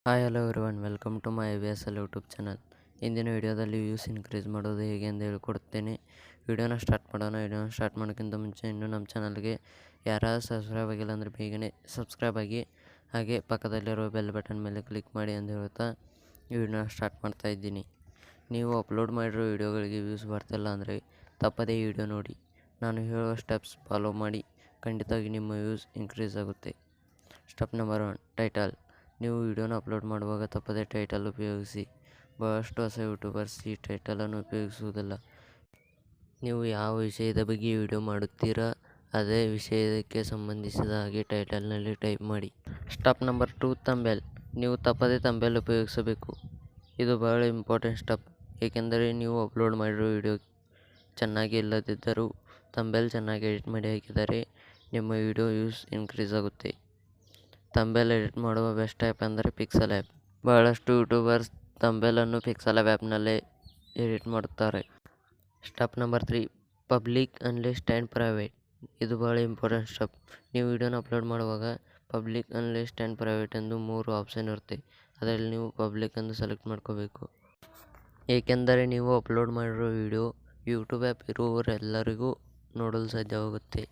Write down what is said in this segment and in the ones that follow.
Hi hello everyone, welcome to my IVSL YouTube channel. ಇಂದಿನ ವಿಡಿಯೋದಲ್ಲಿ views increase ಮಾಡೋದು ಹೇಗೆ ಎಂದು ಹೇಳ್ಕೊಡ್ತೇನೆ. ವಿಡಿಯೋನ ಸ್ಟಾರ್ಟ್ ಮಾಡೋಣ. ವಿಡಿಯೋನ ಸ್ಟಾರ್ಟ್ ಮಾಡೋಕ್ಕಿಂತ ಮುಂಚೆ ಇನ್ನೂ ನಮ್ಮ ಚಾನಲ್ಗೆ ಯಾರಾದರೂ ಸಬ್ಸ್ಕ್ರೈಬ್ ಆಗಿಲ್ಲ ಅಂದರೆ ಬೇಗನೆ ಸಬ್ಸ್ಕ್ರೈಬ್ ಆಗಿ, ಹಾಗೆ ಪಕ್ಕದಲ್ಲಿರೋ ಬೆಲ್ ಬಟನ್ ಮೇಲೆ ಕ್ಲಿಕ್ ಮಾಡಿ ಅಂತ ಹೇಳ್ತಾ ಈ ವಿಡಿಯೋನ ಸ್ಟಾರ್ಟ್ ಮಾಡ್ತಾ ಇದ್ದೀನಿ. ನೀವು ಅಪ್ಲೋಡ್ ಮಾಡಿರೋ ವಿಡಿಯೋಗಳಿಗೆ ವ್ಯೂಸ್ ಬರ್ತಿಲ್ಲ ಅಂದರೆ ತಪ್ಪದೇ ಈ ವಿಡಿಯೋ ನೋಡಿ, ನಾನು ಹೇಳೋ ಸ್ಟೆಪ್ಸ್ ಫಾಲೋ ಮಾಡಿ, ಖಂಡಿತವಾಗಿ ನಿಮ್ಮ ವ್ಯೂಸ್ ಇನ್ಕ್ರೀಸ್ ಆಗುತ್ತೆ. Step number 1, title. ನೀವು ವಿಡಿಯೋನ ಅಪ್ಲೋಡ್ ಮಾಡುವಾಗ ತಪ್ಪದೇ ಟೈಟಲ್ ಉಪಯೋಗಿಸಿ. ಬಹಳಷ್ಟು ಹೊಸ ಯೂಟ್ಯೂಬರ್ಸ್ ಈ ಟೈಟಲನ್ನು ಉಪಯೋಗಿಸುವುದಿಲ್ಲ. ನೀವು ಯಾವ ವಿಷಯದ ಬಗ್ಗೆ ವಿಡಿಯೋ ಮಾಡುತ್ತೀರಾ ಅದೇ ವಿಷಯಕ್ಕೆ ಸಂಬಂಧಿಸಿದ ಹಾಗೆ ಟೈಟಲ್ನಲ್ಲಿ ಟೈಪ್ ಮಾಡಿ. Step number 2, thumbnail. ನೀವು ತಪ್ಪದೇ ಥಂಬ್ನೇಲ್ ಉಪಯೋಗಿಸಬೇಕು. ಇದು ಬಹಳ ಇಂಪಾರ್ಟೆಂಟ್ ಸ್ಟೆಪ್, ಏಕೆಂದರೆ ನೀವು ಅಪ್ಲೋಡ್ ಮಾಡಿರೋ ವಿಡಿಯೋ ಚೆನ್ನಾಗಿ ಇಲ್ಲದಿದ್ದರೂ ಥಂಬ್ನೇಲ್ ಚೆನ್ನಾಗಿ ಎಡಿಟ್ ಮಾಡಿ ಹಾಕಿದರೆ ನಿಮ್ಮ ವಿಡಿಯೋ ವ್ಯೂಸ್ ಇನ್ಕ್ರೀಸ್ ಆಗುತ್ತೆ. ಥಂಬ್ನೇಲ್ ಎಡಿಟ್ ಮಾಡುವ ಬೆಸ್ಟ್ ಆ್ಯಪ್ ಅಂದರೆ ಪಿಕ್ಸೆಲ್ ಆ್ಯಪ್. ಬಹಳಷ್ಟು ಯೂಟ್ಯೂಬರ್ಸ್ ಥಂಬ್ನೇಲನ್ನು ಪಿಕ್ಸೆಲ್ ಆ್ಯಪ್ನಲ್ಲೇ ಎಡಿಟ್ ಮಾಡುತ್ತಾರೆ. Step number 3, public, unlist and private. ಇದು ಬಹಳ ಇಂಪಾರ್ಟೆಂಟ್ ಸ್ಟೆಪ್. ನೀವು ವಿಡಿಯೋನ ಅಪ್ಲೋಡ್ ಮಾಡುವಾಗ ಪಬ್ಲಿಕ್, ಅನ್ಲಿಸ್ಟ್ ಆ್ಯಂಡ್ ಪ್ರೈವೇಟ್ ಎಂದು 3 ಆಪ್ಷನ್ ಇರುತ್ತೆ. ಅದರಲ್ಲಿ ನೀವು ಪಬ್ಲಿಕ್ ಎಂದು ಸೆಲೆಕ್ಟ್ ಮಾಡ್ಕೋಬೇಕು, ಏಕೆಂದರೆ ನೀವು ಅಪ್ಲೋಡ್ ಮಾಡಿರೋ ವಿಡಿಯೋ ಯೂಟ್ಯೂಬ್ ಆ್ಯಪ್ ಇರುವವರೆಲ್ಲರಿಗೂ ನೋಡಲು ಸಾಧ್ಯವಾಗುತ್ತೆ.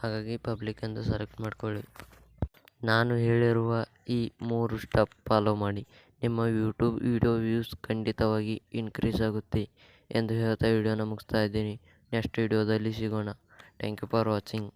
ಹಾಗಾಗಿ ಪಬ್ಲಿಕ್ ಎಂದು ಸೆಲೆಕ್ಟ್ ಮಾಡ್ಕೊಳ್ಳಿ. ನಾನು ಹೇಳಿರುವ ಈ 3 ಸ್ಟೆಪ್ ಫಾಲೋ ಮಾಡಿ, ನಿಮ್ಮ ಯೂಟ್ಯೂಬ್ ವಿಡಿಯೋ ವ್ಯೂಸ್ ಖಂಡಿತವಾಗಿ ಇನ್ಕ್ರೀಸ್ ಆಗುತ್ತೆ ಎಂದು ಹೇಳ್ತಾ ವಿಡಿಯೋನ ಮುಗಿಸ್ತಾ ಇದ್ದೀನಿ. ನೆಕ್ಸ್ಟ್ ವಿಡಿಯೋದಲ್ಲಿ ಸಿಗೋಣ. Thank you for watching.